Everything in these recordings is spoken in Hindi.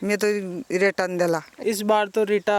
मैं तो रिटर्न दिला। इस बार तो रीटा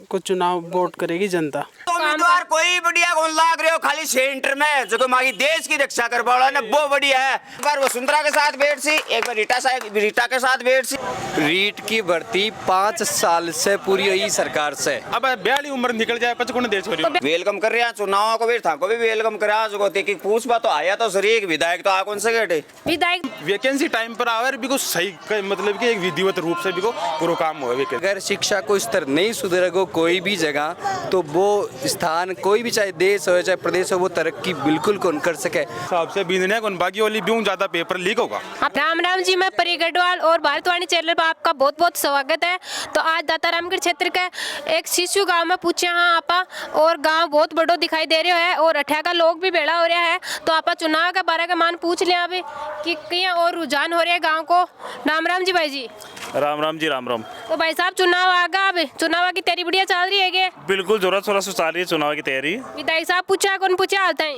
को चुनाव वोट करेगी जनता। तो उम्मीदवार कोई बढ़िया कौन लाग रहे हो, खाली सेंटर में जो हमारी देश की रक्षा कर पा रहा है ना, वो बढ़िया है। एक बार वसुंधरा के साथ बैठ सी, एक बार रीटा के साथ बैठ सी। रीट की भर्ती 5 साल से पूरी हुई सरकार से। अब ब्याली उम्र निकल जाए पचकुन देश हो रही वेलकम कर रहे हैं चुनाव को भी, था को भी वेलकम करा जो देखी पूछ बात तो आया तो सर एक विधायक तो आ कौन से गेटे विधायक वैकेंसी टाइम पर आवे भी को सही मतलब कि एक विधिवत रूप से भी को पूरा काम हो। अगर शिक्षा को स्तर नहीं सुधरेगा कोई भी जगह तो वो स्थान कोई भी चाहे देश हो चाहे प्रदेश हो वो तरक्की बिल्कुल कौन कर सके। सबसे बीनने कौन बाकी वाली भी ज्यादा पेपर लीक होगा। राम राम जी, मैं परी गढ़वाल और भारतवाणी चैनल पर आपका बहुत बहुत स्वागत है। तो आज दातारामगढ़ क्षेत्र के एक शिशु गांव में पूछे हाँ आपा, और गांव बहुत बड़ो दिखाई दे रहा है और अठा का लोग भी बेड़ा हो रहा है। तो आपा चुनाव के बारे का मान पूछ लिया अभी कि कहीं और रुझान हो रहे हैं गाँव को। राम जी भाई जी। राम जी राम। तो भाई साहब चुनाव आ गया, अब चुनाव की तैयारी बढ़िया चल रही है क्या? बिल्कुल जोरा शोरा से चल रही है चुनाव की तैयारी। विधायक साहब पूछा कौन पूछा हालता है?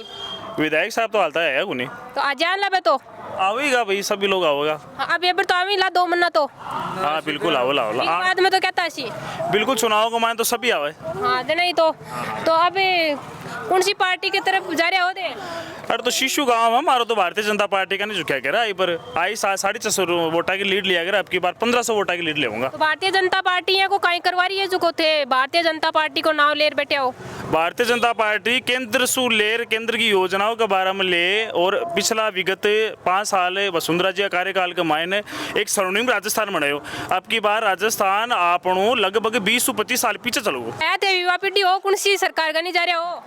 विधायक साहब तो हालता है उन्हें तो आ जान ला तो आवेगा भाई, सभी लोग आओगा। हाँ, अब ये बार तो आवी ला 2 महीना तो। हाँ बिल्कुल आओ लाओ बाद में तो कहता सी बिल्कुल चुनाव को मान तो सभी आवे। हाँ दे नहीं तो अब कौन सी पार्टी की तरफ जा रहे हो दे? अरे तो शिशु गांव है हमारा, तो भारतीय जनता पार्टी का नहीं झुका कह रहा है पर आई 650 वोटा की लीड लिया गया, अब की बार 1500 वोटा की लीड लेऊंगा। तो भारतीय जनता पार्टी है को कहीं करवा रही है जो को थे भारतीय जनता पार्टी को नाम ले बैठे हो? भारतीय जनता पार्टी केंद्र सु लेर केंद्र की योजनाओं के बारे में ले, और पिछला विगत 5 साल वसुंधरा जी कार्यकाल के मायने एक स्वर्णिम राजस्थान बनायो। अब की बार राजस्थान आपनो लगभग 20 से 25 साल पीछे चलो। युवा पीढ़ी हो कौन सी सरकार का नहीं जा रहे हो?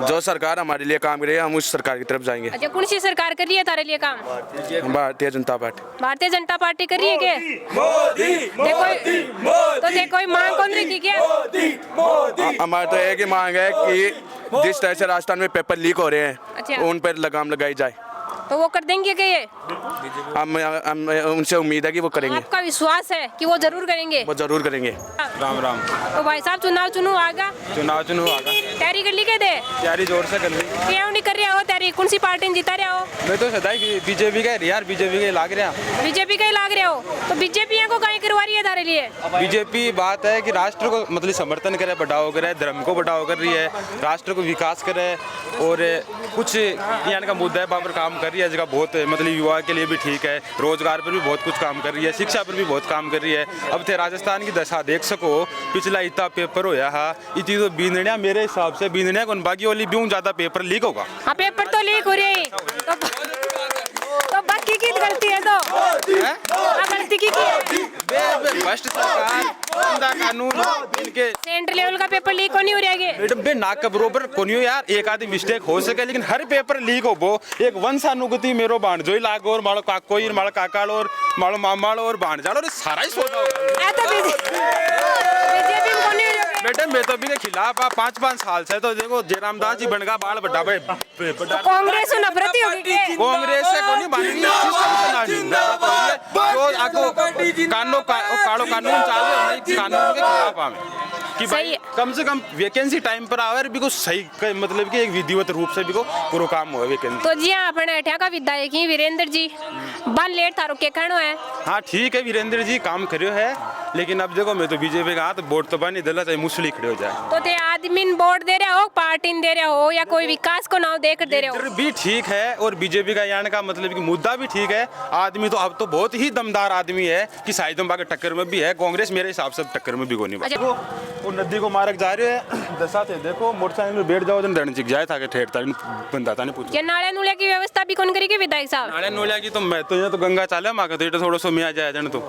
जो सरकार हमारे लिए काम कर रही है हम उस सरकार की तरफ जाएंगे। अच्छा, कौन सी सरकार कर रही है तारे लिए काम? भारतीय जनता पार्टी। भारतीय जनता पार्टी कर रही है क्या? तो देखो मांग कौन रखी क्या? हमारी तो एक ही मांग है कि जिस तरह से राजस्थान में पेपर लीक हो रहे हैं अच्छा। उन पर लगाम लगाई जाए। तो वो कर देंगे क्या ये? हम उनसे उम्मीद है कि वो करेंगे। आपका विश्वास है कि वो जरूर करेंगे? वो जरूर करेंगे। राम तो भाई साहब चुनाव आगा चुनाव आगा तैयारी कर ली क्या दे? तैयारी जोर से कर ली। क्यों नहीं कर रहे हो तैयारी? कौन सी पार्टी ने जिता रहे हो? मैं तो सदाई बीजेपी का यार, बीजेपी का लाग रहा। बीजेपी का ही लाग रहे हो? तो बीजेपी को कहीं करवा रही है तारे लिए? बीजेपी बात है कि राष्ट्र को मतलब समर्थन करे, बढ़ावा करे, धर्म को बढ़ावा कर रही है, राष्ट्र को विकास करे, और कुछ यहाँ का मुद्दा है वहाँ पर काम कर रही है जगह बहुत मतलब युवा के लिए भी ठीक है, रोजगार पर भी बहुत कुछ काम कर रही है, शिक्षा पर भी बहुत काम कर रही है। अब थे राजस्थान की दशा देख सको, पिछला इतना पेपर होया हा इतनी तो बीनड़िया मेरे हिसाब से बीनड़िया कौन बाकी वाली भी ज्यादा पेपर लीक होगा। हाँ पेपर तो लीक हो रही है तो बाकी की गलती है तो गलती की भ्रष्ट सरकार, कानून, इनके सेंट्रल लेवल का पेपर लीक नहीं हो रहा है मैडम बे नाक के बरोबर कोनियो यार, एक आदमी मिस्टेक हो सके लेकिन हर पेपर लीक हो वो एक वंशानुगति मेरो भाणजो लागो और मारो काकोई मारो काकालो और मारो मामालो और भाणजालो और सारा ही सोचा बेटा मैं तो भी के खिलाफ 5-5 साल से तो देखो जयराम दास जी बनगा बाल बड़ा कांग्रेस से नफरत होगी कांग्रेस से कोनी बानी जो आको कानून कालो कानून चाल रहे नहीं कानून के खिलाफ हमें कि भाई कम से कम वैकेंसी टाइम पर आवे भी को सही मतलब कि एक विधिवत रूप से भी को पूरा काम हो वैकेंसी। तो जी अपने अठा का विधायक ही वीरेंद्र जी बन लेट थारो के कहनो है? हाँ ठीक है वीरेंद्र जी काम करियो है, लेकिन अब देखो मैं तो बीजेपी का तो वोट तो बनी दिला चाहे मुसली खड़े हो जाए। तो ते आदमी वोट दे रहे हो, पार्टी दे रहे हो, या कोई विकास को नाम देकर दे रहे हो? भी ठीक है और बीजेपी का यहाँ का मतलब कि मुद्दा भी ठीक है। आदमी तो अब तो बहुत ही दमदार आदमी है कि शायद हम बाकी टक्कर में भी है, कांग्रेस मेरे हिसाब से टक्कर में भी कोनी। वो नदी को मारक जा रहे हैं दशा थे देखो, मोटरसाइकिल में बैठ जाओ तो रणचिक जाए था ठेठता बंदा था नहीं पूछो। ये नाले नूले की व्यवस्था भी कौन करेगी विधायक साहब? नाले नूले की तो मैं तो यहाँ तो गंगा चाले मांगा तो थोड़ा सा मिया जाए जन तो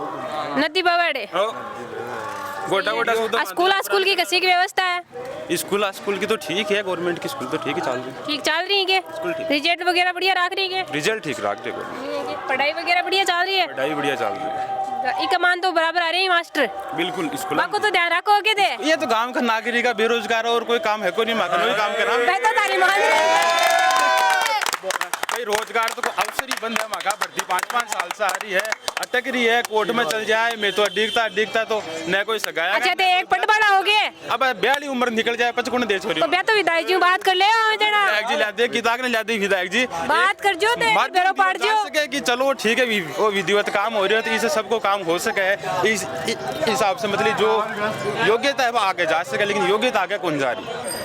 नदी बवाड़े गोटा गोटा स्कूल की कैसी की व्यवस्था है? स्कूल की तो ठीक है, गवर्नमेंट की स्कूल तो ठीक ही चल रही है। ठीक चल रही है? रिजल्ट वगैरह बढ़िया रख रही है? रिजल्ट ठीक रख देखो, पढ़ाई वगैरह बढ़िया चल रही है? पढ़ाई बढ़िया चल रही है, कमान तो बराबर आ रहे हैं मास्टर बिल्कुल स्कूल को तो ध्यान रखोगे दे। ये तो गांव का नागरिक का बेरोजगार और कोई काम है को नहीं माता काम करा बेहतर तारी मान रोजगार तो अवसर ही बंद है, मगा भर्ती 5-5 साल से आ रही है, अटक रही है, कोर्ट में चल जाए, मैं तो डिगता तो न कोई सगाया। अच्छा तो एक पटवाड़ा हो गया, अब ब्याली उम्र निकल जाए पचकुन दे छोरी तो ब्याह तो विधायक जी बात कर ले विधायक जी लादे की ताक ने लादी विधायक जी बात कर जो ते बेरो पाड़ जो सके कि चलो ठीक है वो विधिवत काम हो रही है तो इससे सबको काम हो सके इस हिसाब से, मतलब जो योग्यता है वो आगे जा सके, लेकिन योग्यता आगे कौन जा रही।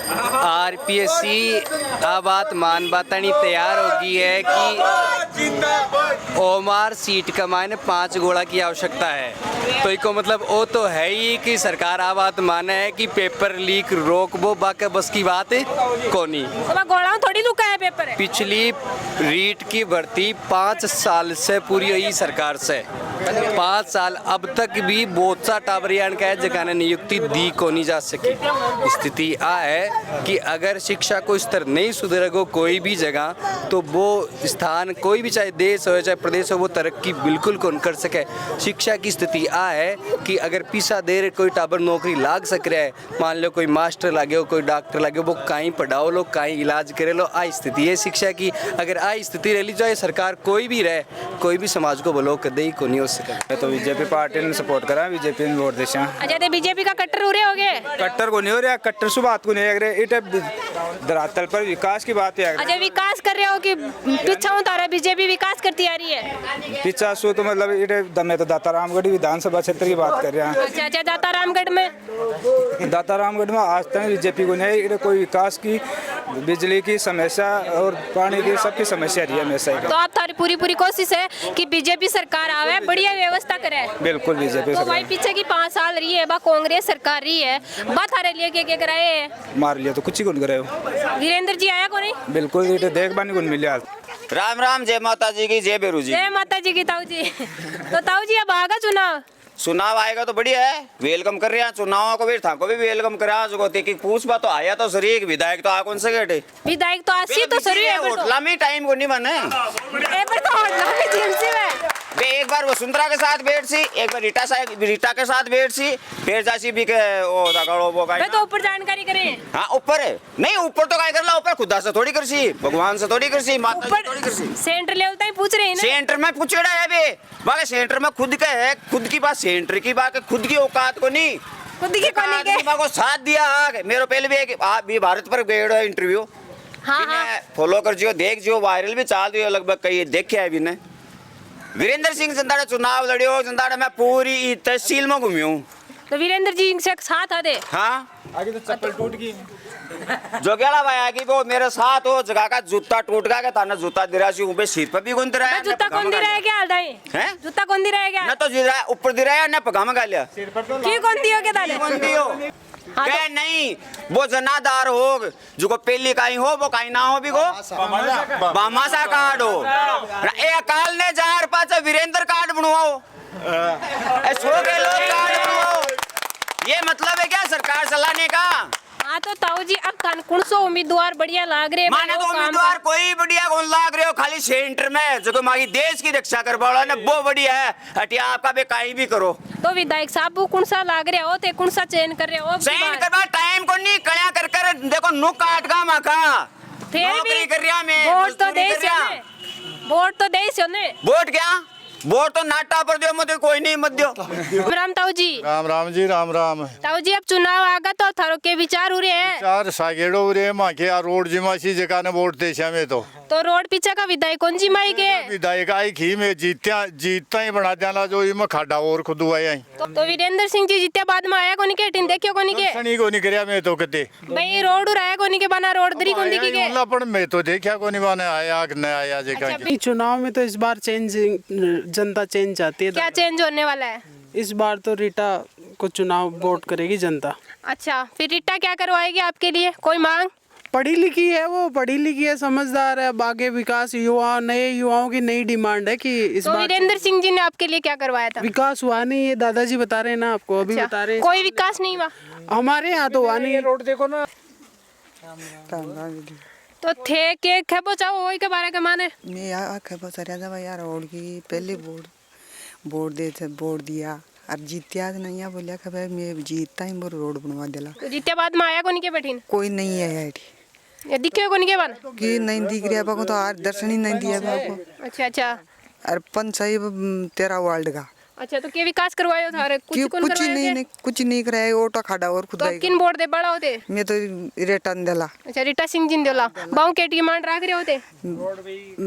आरपीएससी अब बात मान बतानी तैयार होगी है कि ओमार सीट का मायने 5 घोड़ा की आवश्यकता है, तो इको मतलब वो तो है ही कि सरकार आ बात माने है कि पेपर लीक रोक वो बाकी बस की बात है कोनी। तो गोला थोड़ी लुका है पेपर है। पिछली रीट की भर्ती 5 साल से पूरी हुई सरकार से, 5 साल अब तक भी बहुत सा टाबरियान का है जगह ने नियुक्ति दी को नहीं जा सकी। स्थिति आ है कि अगर शिक्षा को स्तर नहीं सुधरेगा कोई भी जगह तो वो स्थान कोई भी चाहे देश हो चाहे प्रदेश हो वो तरक्की बिल्कुल कौन कर सके। शिक्षा की स्थिति आ है कि अगर पिछा देर कोई टाबर नौकरी लाग सक रहा है, मान लो कोई मास्टर लागे हो कोई डॉक्टर लागे वो कहीं पढ़ाओ लो कहीं इलाज करे लो, आ स्थिति है शिक्षा की। अगर आ स्थिति रह ली जाए सरकार कोई भी रहे कोई भी समाज को बोलो कदे ही को नहीं हो सके। तो बीजेपी पार्टी ने सपोर्ट करा, बीजेपी ने वोट देशा। अच्छा तो बीजेपी का कट्टर हो रहे हो गए? कट्टर को नहीं हो रहा, कट्टर सु बात को नहीं है, इटे धरातल पर विकास की बात है। अच्छा विकास कर रहे हो कि पीछा उतारा बीजेपी विकास करती आ रही है? पीछा सु तो मतलब इटे दमे तो दातारामगढ़ विधानसभा क्षेत्र की बात कर रहे हैं। अच्छा अच्छा दातारामगढ़ में आज तक बीजेपी को नहीं, इटे कोई विकास की बिजली की समस्या और पानी की सबकी समस्या रही है हमेशा। तो आप थारी पूरी कोशिश है कि बीजेपी सरकार आवे बढ़िया व्यवस्था करे। बिल्कुल बीजेपी तो भाई पीछे की 5 साल रही है बा कांग्रेस सरकार रही है, बात हारे लिए के कराए मार लिया तो कुछ ही गुण करे हो। वीरेंद्र जी आया को नहीं? बिल्कुल इटे देख बानी गुण मिले। राम राम, जय माता जी की, जय बेरू जी। जय माता जी की ताऊ जी। तो ताऊ जी अब आगा चुनाव आएगा तो बढ़िया है, वेलकम कर रहे हैं चुनाव को भी, था को भी वेलकम करा जो कि पूछ बात तो आया तो सर एक विधायक तो आ कौन से गेटे विधायक तो आसी तो सर है होटला में टाइम को नहीं बने एबर तो होटला में जीएमसी में वे एक बार वसुंधरा के साथ बैठ सी, एक बार रीटा के साथ बैठ सी, फिर जासी भी के ओ दगाड़ो वो गाय तो ऊपर जानकारी करें। हां ऊपर है नहीं, ऊपर तो काय कर ला, ऊपर खुदा से थोड़ी करसी, भगवान से थोड़ी करसी, माता से थोड़ी करसी। सेंटर लेवल तक पूछ रहे हैं ना, सेंटर में पूछेड़ा है बे बाकी सेंटर में खुद का है, खुद की बात सेंटर की बात, खुद की औकात को नहीं, खुद की कोनी के को साथ दिया। मेरे पहले भी एक आप भी भारत पर गए इंटरव्यू, हाँ फॉलो कर जियो देख जियो, वायरल भी चाल दियो लगभग कई देखे है भी ने। वीरेंद्र सिंह जनता चुनाव लड़ियो, जनता मैं पूरी तहसील में घूमी हूँ। तो वीरेंद्र जी से साथ आ दे। हाँ आगे तो चप्पल टूट गई जो गया भाई आगे वो मेरे साथ हो जगह का जूता टूट गया के ताना जूता दिरासी ऊपर सिर पर भी कौन दिरा है, जूता कौन दिरा है क्या हालदाई हैं जूता कौन दिरा है क्या ना, तो दिरा ऊपर दिरा है ना पगामा गा लिया की कौन दियो के ताले कौन दियो क्या नहीं, वो जनादार हो जो पहली काई हो वो काई ना हो भी को बामासा कार्ड हो ए अकाल ने 4-5 वीरेंद्र कार्ड बनवाओ, सो के लोग कार्ड बनवाओ, ये मतलब है क्या सरकार चलाने का। हाँ तो ताऊ जी अब कौन सो उम्मीदवार बढ़िया लाग रहे माने तो उम्मीदवार कोई बढ़िया कौन लाग रहे हो, खाली सेंटर में जो मागी देश की रक्षा कर वाला ना वो बढ़िया है, हटिया आपका भी कहीं भी करो। तो विधायक साहब वो कौन सा लाग रहे हो ते कौन सा चयन कर रहे हो? चयन करवा टाइम को नहीं कया कर कर देखो नु काट का मका फिर नौकरी कर रहा मैं वोट तो दे वोट तो दे वोट क्या वोट तो नाटा पर दियो मत कोई नहीं मत दियो। राम ताऊ जी। राम राम जी, राम राम। ताऊ जी अब चुनाव आगा तो थारो के विचार हो रहे हैं? चार सागेड़ो हो रहे हैं माँ के यार रोड जिमासी जगह ने वोट देशा में तो रोड पीछे का विधायक कौन जी माई के विधायक आई खी में जीतता ही बना देना जो इमे खाड़ा और खुद आया तो वीरेंद्र सिंह जी जीते बाद में आया कोनी के टीन देखियो कोनी के सनी को नहीं करया मैं तो कते भाई रोड उराया कोनी के बना रोड दरी कोनी के उल्ला पर मैं तो देखा को नहीं बने आया कि नहीं आया जगह नहीं, चुनाव में तो इस बार चेंज जनता चेंज चाहती है। क्या चेंज होने वाला है? इस बार तो रीटा को चुनाव वोट करेगी जनता। अच्छा फिर रीटा क्या करवाएगी आपके लिए, कोई मांग? पढ़ी लिखी है, वो पढ़ी लिखी है, समझदार है, बागे विकास युवा नए युवाओं की नई डिमांड है कि इस तो बार वीरेंद्र सिंह जी ने आपके लिए क्या करवाया था? विकास हुआ नहीं है, दादाजी बता रहे हैं ना आपको, अभी बता रहे हैं कोई विकास नहीं हुआ हमारे यहाँ तो हुआ नहीं। रोड देखो ना तो थे के खेपो चाहो वही के बारे के माने मैं यार खेपो सरिया था भाई यार रोड की पहले बोर्ड दिया अब जीतिया नहीं है बोलिया मैं जीतता ही रोड बनवा दिला। तो जीते बाद में आया कोनी के बैठीन कोई नहीं है ये दिखे को नहीं के बन? कि नहीं दिख रहा बाको तो आज दर्शन ही नहीं दिया बाको। अच्छा अच्छा और पंचायत 13 वार्ड का अच्छा, तो क्या विकास करवायो था? कि कुछ नहीं कुछ नहीं कराया, ओटा खाड़ा और खुद तो किन बोर्ड दे बड़ा होते? मैं तो रिटर्न देला अच्छा, रीटा सिंह जी देला बाऊ के डिमांड रख रहे होते?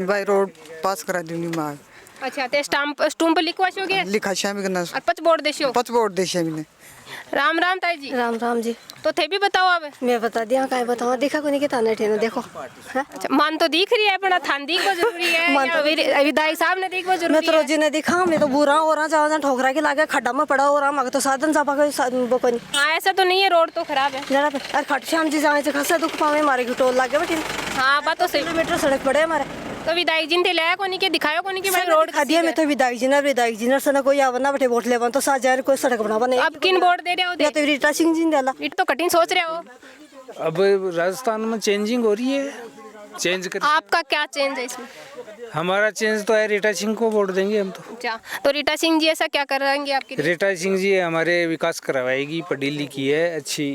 भाई रोड पास करा दूंगी माँ। अच्छा, ते स्टूम पर लिखवाशोगे? लिखा शामी करना और पच बोर्ड देशो? पच बोर्ड दे शामी ने। राम राम ताई जी। राम राम जी। तो थे भी बताओ अब। मैं बता दिया, काहे बताऊं, देखा को नहीं के ताने ठेनो देखो। हाँ? अच्छा, मन तो दिख रही है पर थान दिख को जरूरी है मन या विधायक साहब ने दिख को मैं जरूरी तो है? रोजी ने देखा, मैं तो बुरा हो रहा, जहाँ ठोकरा के लागे खड्डा में पड़ा हो रहा, मगर तो साधन चापा को कोनी। हाँ, ऐसा तो नहीं है, रोड तो खराब है जरा पे अरे खट श्याम जी जाए खासा दुख पावे, मारे की टोल लागे बैठे। हाँ, बात तो सही। किलोमीटर सड़क पड़े हमारे। तो विधायक जी ने लाया को नहीं के दिखाया को नहीं के भाई रोड खा दिया मैं तो विधायक जी ने से कोई आवना बैठे वोट लेवन तो सा जाए कोई सड़क बनावा नहीं। अब किन वोट दे रहे हो? या तो रीटा सिंह जी ने डाला। ये तो कठिन सोच रहे हो। अब राजस्थान में चेंजिंग हो रही है, चेंज कर। आपका क्या चेंज है इसमें? हमारा चेंज तो है, रीटा सिंह को वोट देंगे हम तो। अच्छा, तो रीटा सिंह जी ऐसा क्या कर रहेंगे आपके लिए? रीटा सिंह जी हमारे विकास करवाएगी, पढ़ी लिखी है, अच्छी